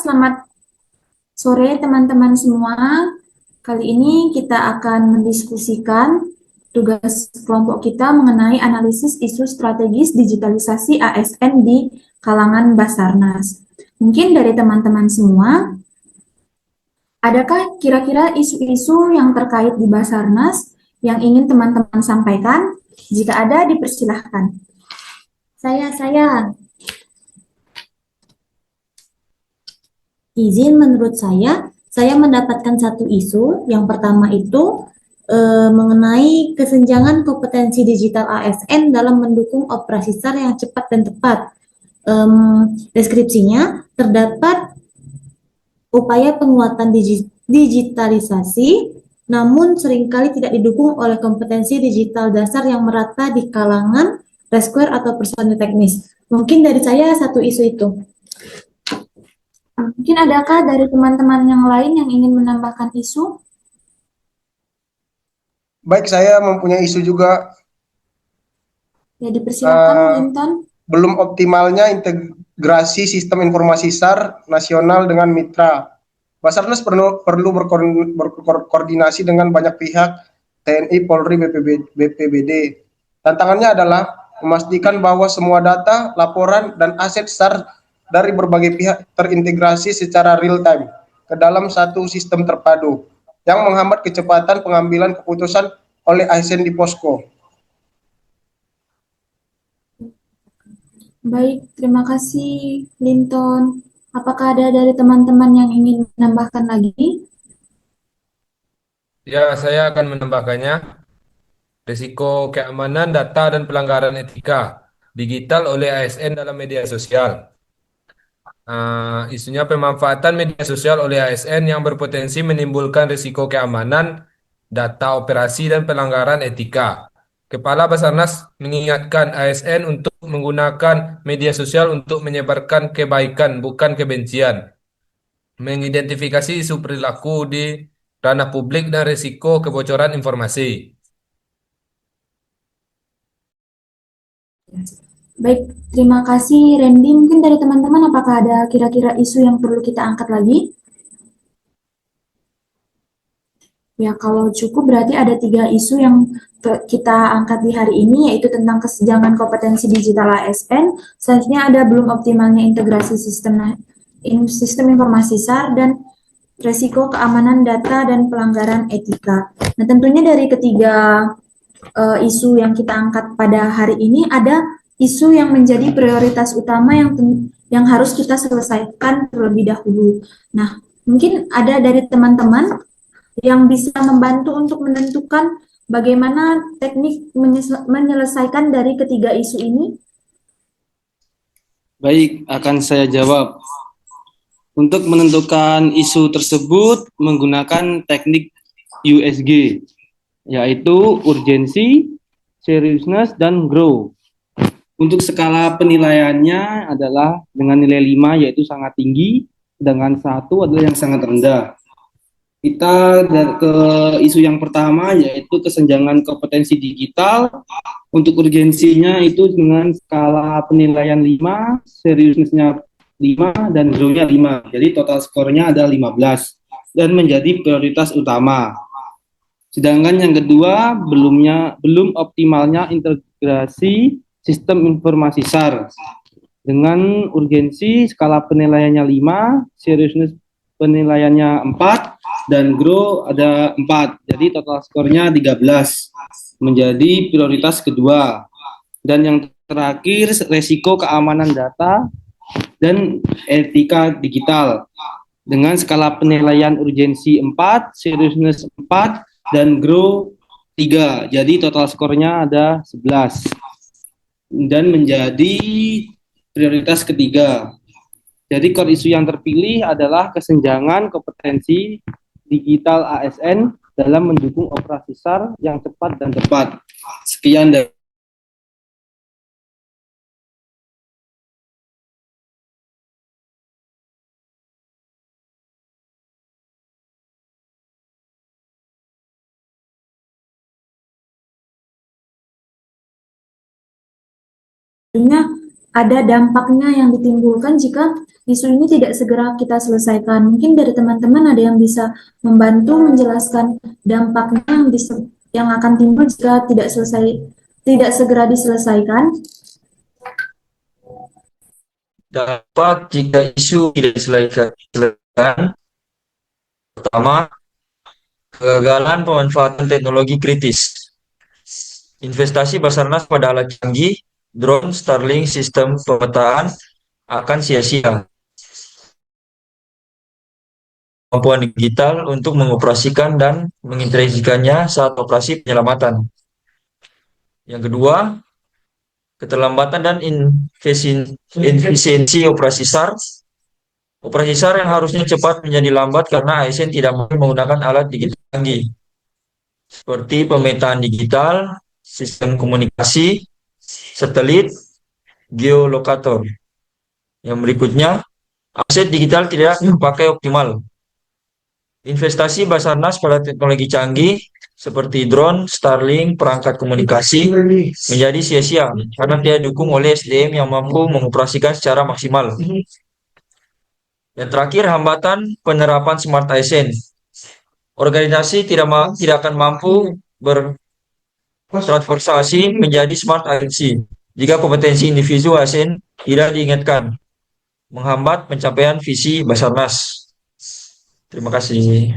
selamat sore teman-teman semua. Kali ini kita akan mendiskusikan tugas kelompok kita mengenai analisis isu strategis digitalisasi ASN di kalangan Basarnas. Mungkin dari teman-teman semua, adakah kira-kira isu-isu yang terkait di Basarnas yang ingin teman-teman sampaikan? Jika ada, dipersilahkan. Saya. Izin menurut saya mendapatkan satu isu. Yang pertama itu mengenai kesenjangan kompetensi digital ASN dalam mendukung operasi SAR yang cepat dan tepat. Deskripsinya terdapat upaya penguatan digitalisasi, namun seringkali tidak didukung oleh kompetensi digital dasar yang merata di kalangan rescuer atau personil teknis. Mungkin dari saya satu isu itu. Mungkin adakah dari teman-teman yang lain yang ingin menambahkan isu? Baik, saya mempunyai isu juga. Ya, dipersilakan, eh, Linton. Belum optimalnya integrasi sistem informasi SAR nasional dengan mitra. Basarnas perlu berkoordinasi dengan banyak pihak, TNI, Polri, BPBD. Tantangannya adalah memastikan bahwa semua data, laporan, dan aset SAR dari berbagai pihak terintegrasi secara real time ke dalam satu sistem terpadu yang menghambat kecepatan pengambilan keputusan oleh ASN di posko. Baik, terima kasih, Linton. Apakah ada dari teman-teman yang ingin menambahkan lagi? Ya, saya akan menambahkannya. Risiko keamanan data dan pelanggaran etika digital oleh ASN dalam media sosial. Isunya pemanfaatan media sosial oleh ASN yang berpotensi menimbulkan risiko keamanan, data operasi, dan pelanggaran etika. Kepala Basarnas mengingatkan ASN untuk menggunakan media sosial untuk menyebarkan kebaikan, bukan kebencian, mengidentifikasi isu perilaku di ranah publik dan risiko kebocoran informasi. Baik, terima kasih, Randy. Mungkin dari teman-teman, apakah ada kira-kira isu yang perlu kita angkat lagi? Ya, kalau cukup berarti ada 3 isu yang kita angkat di hari ini, yaitu tentang kesenjangan kompetensi digital ASN, selanjutnya ada belum optimalnya integrasi sistem informasi SAR, dan resiko keamanan data dan pelanggaran etika. Nah, tentunya dari ketiga isu yang kita angkat pada hari ini ada isu yang menjadi prioritas utama yang harus kita selesaikan terlebih dahulu. Nah, mungkin ada dari teman-teman yang bisa membantu untuk menentukan bagaimana teknik menyelesaikan dari ketiga isu ini. Baik, akan saya jawab. Untuk menentukan isu tersebut menggunakan teknik USG, yaitu urgensi, seriousness, dan grow. Untuk skala penilaiannya adalah dengan nilai 5 yaitu sangat tinggi, dengan 1 adalah yang sangat rendah. Kita ke isu yang pertama yaitu kesenjangan kompetensi digital. Untuk urgensinya itu dengan skala penilaian 5, seriusnya 5, dan grow-nya 5. Jadi total skornya ada 15 dan menjadi prioritas utama. Sedangkan yang kedua belum optimalnya integrasi sistem informasi SAR. Dengan urgensi skala penilaiannya 5, seriousness penilaiannya 4, dan grow ada 4. Jadi total skornya 13. Menjadi prioritas kedua. Dan yang terakhir resiko keamanan data dan etika digital. Dengan skala penilaian urgensi 4, seriousness 4, dan grow 3. Jadi total skornya ada 11. Dan menjadi prioritas ketiga. Jadi core isu yang terpilih adalah kesenjangan kompetensi digital ASN dalam mendukung operasi SAR yang cepat dan tepat. Sekian dari Tentunya ada dampaknya yang ditimbulkan jika isu ini tidak segera kita selesaikan. Mungkin dari teman-teman ada yang bisa membantu menjelaskan dampaknya yang akan timbul jika tidak segera diselesaikan. Dampak jika isu tidak diselesaikan, pertama, kegagalan pemanfaatan teknologi kritis. Investasi Basarnas pada alat canggih, drone, Starlink, sistem pemetaan akan sia-sia. Kemampuan digital untuk mengoperasikan dan mengintegrasikannya saat operasi penyelamatan. Yang kedua, keterlambatan dan efisiensi operasi SAR. Operasi SAR yang harusnya cepat menjadi lambat karena ASN tidak mampu menggunakan alat digital canggih, seperti pemetaan digital, sistem komunikasi, satelit, geolokator. Yang berikutnya, aset digital tidak terpakai optimal. Investasi Basarnas pada teknologi canggih seperti drone, Starlink, perangkat komunikasi menjadi sia-sia karena tidak didukung oleh SDM yang mampu mengoperasikan secara maksimal. Yang terakhir, hambatan penerapan Smart ASN. Organisasi tidak akan mampu bertransformasi menjadi Smart ASN jika kompetensi individu ASN tidak diingatkan, menghambat pencapaian visi Basarnas. Terima kasih.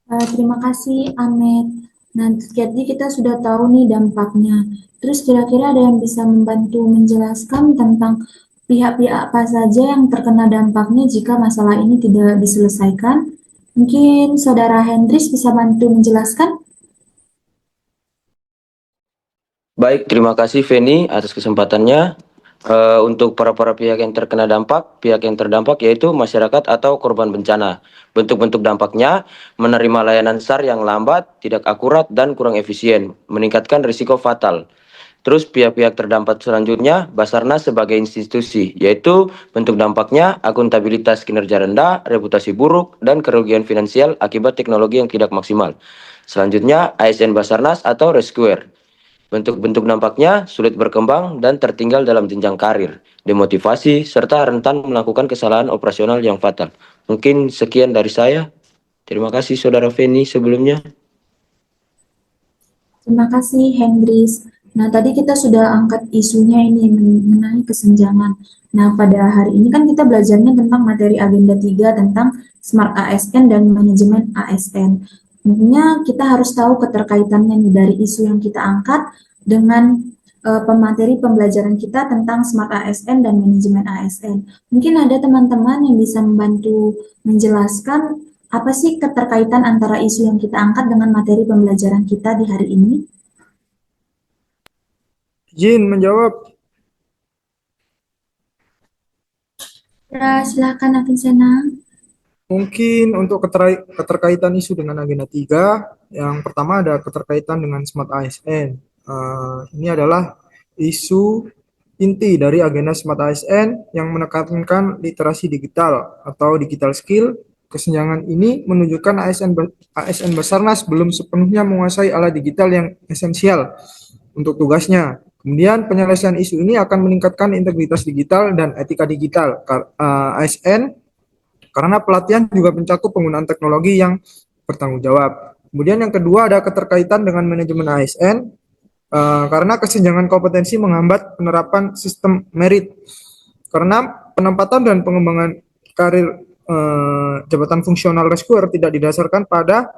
Terima kasih, Ahmed. Nah, jadi kita sudah tahu nih dampaknya. Terus kira-kira ada yang bisa membantu menjelaskan tentang pihak-pihak apa saja yang terkena dampaknya jika masalah ini tidak diselesaikan? Mungkin Saudara Hendris bisa bantu menjelaskan? Baik, terima kasih Feni atas kesempatannya. Untuk para pihak yang terkena dampak, pihak yang terdampak yaitu masyarakat atau korban bencana. Bentuk-bentuk dampaknya menerima layanan SAR yang lambat, tidak akurat, dan kurang efisien, meningkatkan risiko fatal. Terus pihak-pihak terdampak selanjutnya, Basarnas sebagai institusi, yaitu bentuk dampaknya akuntabilitas kinerja rendah, reputasi buruk, dan kerugian finansial akibat teknologi yang tidak maksimal. Selanjutnya, ASN Basarnas atau rescuer. Bentuk-bentuk dampaknya sulit berkembang dan tertinggal dalam jenjang karir, demotivasi, serta rentan melakukan kesalahan operasional yang fatal. Mungkin sekian dari saya. Terima kasih Saudara Feni sebelumnya. Terima kasih, Hendris. Nah, tadi kita sudah angkat isunya ini mengenai kesenjangan. Nah, pada hari ini kan kita belajarnya tentang materi agenda 3 tentang Smart ASN dan manajemen ASN. Tentunya kita harus tahu keterkaitannya nih dari isu yang kita angkat dengan pemateri pembelajaran kita tentang Smart ASN dan manajemen ASN. Mungkin ada teman-teman yang bisa membantu menjelaskan apa sih keterkaitan antara isu yang kita angkat dengan materi pembelajaran kita di hari ini? Izin menjawab. Ya, silakan Avinsena. Mungkin untuk keterkaitan isu dengan agenda 3, yang pertama ada keterkaitan dengan Smart ASN. Ini adalah isu inti dari agenda Smart ASN yang menekankan literasi digital atau digital skill. Kesenjangan ini menunjukkan ASN Basarnas belum sepenuhnya menguasai alat digital yang esensial untuk tugasnya. Kemudian penyelesaian isu ini akan meningkatkan integritas digital dan etika digital ASN karena pelatihan juga mencakup penggunaan teknologi yang bertanggung jawab. Kemudian yang kedua ada keterkaitan dengan manajemen ASN karena kesenjangan kompetensi menghambat penerapan sistem merit. Karena penempatan dan pengembangan karir jabatan fungsional rescuer tidak didasarkan pada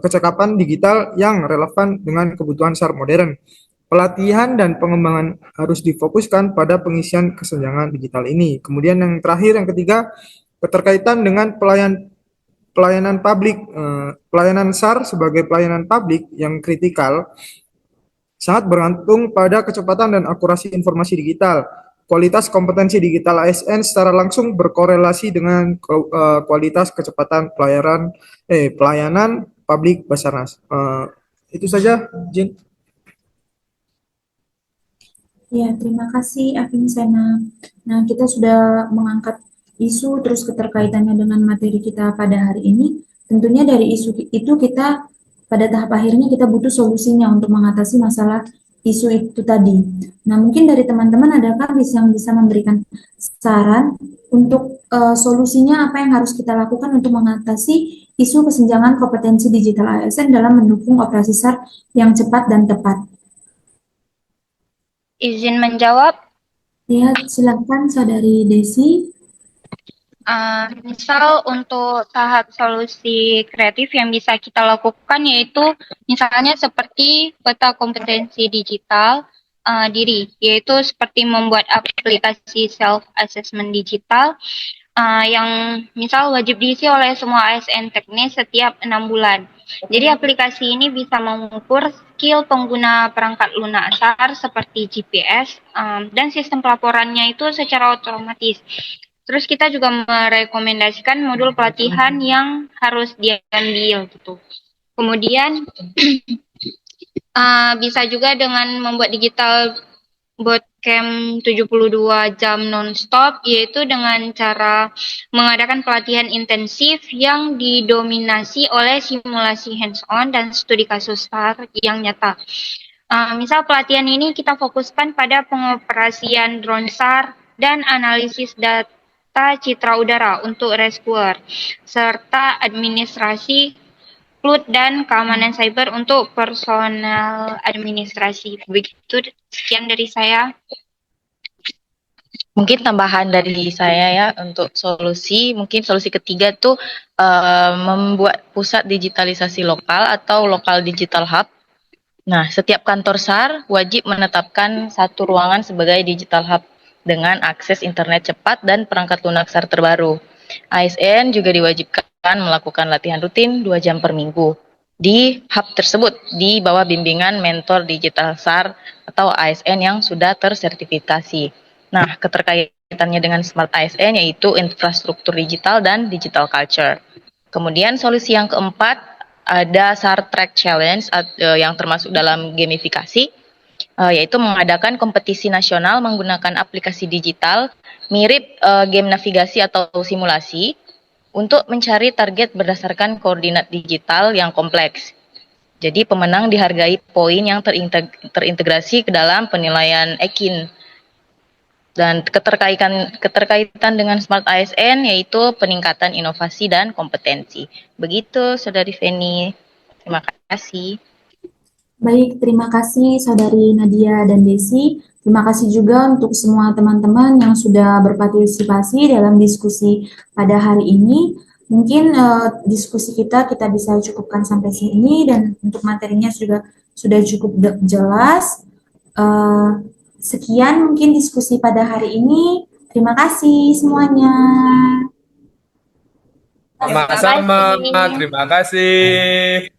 kecakapan digital yang relevan dengan kebutuhan SAR modern. Pelatihan dan pengembangan harus difokuskan pada pengisian kesenjangan digital ini. Kemudian yang terakhir, yang ketiga, keterkaitan dengan pelayanan publik, pelayanan SAR sebagai pelayanan publik yang kritikal sangat bergantung pada kecepatan dan akurasi informasi digital. Kualitas kompetensi digital ASN secara langsung berkorelasi dengan kualitas kecepatan pelayanan publik Basarnas. Itu saja, Jin. Ya, terima kasih Avinsena. Nah, kita sudah mengangkat isu terus keterkaitannya dengan materi kita pada hari ini. Tentunya dari isu itu kita pada tahap akhirnya kita butuh solusinya untuk mengatasi masalah isu itu tadi. Nah, mungkin dari teman-teman adakah yang bisa memberikan saran untuk solusinya apa yang harus kita lakukan untuk mengatasi isu kesenjangan kompetensi digital ASN dalam mendukung operasi SAR yang cepat dan tepat? Izin menjawab, Ya, silakan Saudari Desi. misal untuk tahap solusi kreatif yang bisa kita lakukan yaitu misalnya seperti peta kompetensi digital diri, yaitu seperti membuat aplikasi self-assessment digital yang misal wajib diisi oleh semua ASN teknis setiap 6 bulan. Jadi aplikasi ini bisa mengukur skill pengguna perangkat lunak SAR seperti GPS dan sistem pelaporannya itu secara otomatis. Terus kita juga merekomendasikan modul pelatihan yang harus diambil gitu. Kemudian bisa juga dengan membuat digital bootcamp 72 jam non-stop, yaitu dengan cara mengadakan pelatihan intensif yang didominasi oleh simulasi hands-on dan studi kasus SAR yang nyata. Misal pelatihan ini kita fokuskan pada pengoperasian drone SAR dan analisis data citra udara untuk rescuer, serta administrasi cloud dan keamanan cyber untuk personel administrasi. Begitu, sekian dari saya. Mungkin tambahan dari saya ya untuk solusi, mungkin solusi ketiga tuh membuat pusat digitalisasi lokal atau lokal digital hub. Nah, setiap kantor SAR wajib menetapkan satu ruangan sebagai digital hub dengan akses internet cepat dan perangkat lunak SAR terbaru. ASN juga diwajibkan melakukan latihan rutin 2 jam per minggu di hub tersebut di bawah bimbingan mentor digital SAR atau ASN yang sudah tersertifikasi. Nah, keterkaitannya dengan Smart ASN yaitu infrastruktur digital dan digital culture. Kemudian solusi yang keempat ada SAR Track Challenge yang termasuk dalam gamifikasi, yaitu mengadakan kompetisi nasional menggunakan aplikasi digital mirip game navigasi atau simulasi untuk mencari target berdasarkan koordinat digital yang kompleks. Jadi pemenang dihargai poin yang terintegrasi ke dalam penilaian EKIN. Dan keterkaitan dengan Smart ASN yaitu peningkatan inovasi dan kompetensi. Begitu, Saudari Feni. Terima kasih. Baik, terima kasih Saudari Nadia dan Desi. Terima kasih juga untuk semua teman-teman yang sudah berpartisipasi dalam diskusi pada hari ini. Mungkin diskusi kita bisa cukupkan sampai sini dan untuk materinya juga sudah cukup jelas. Sekian mungkin diskusi pada hari ini. Terima kasih semuanya. Sama-sama, terima kasih.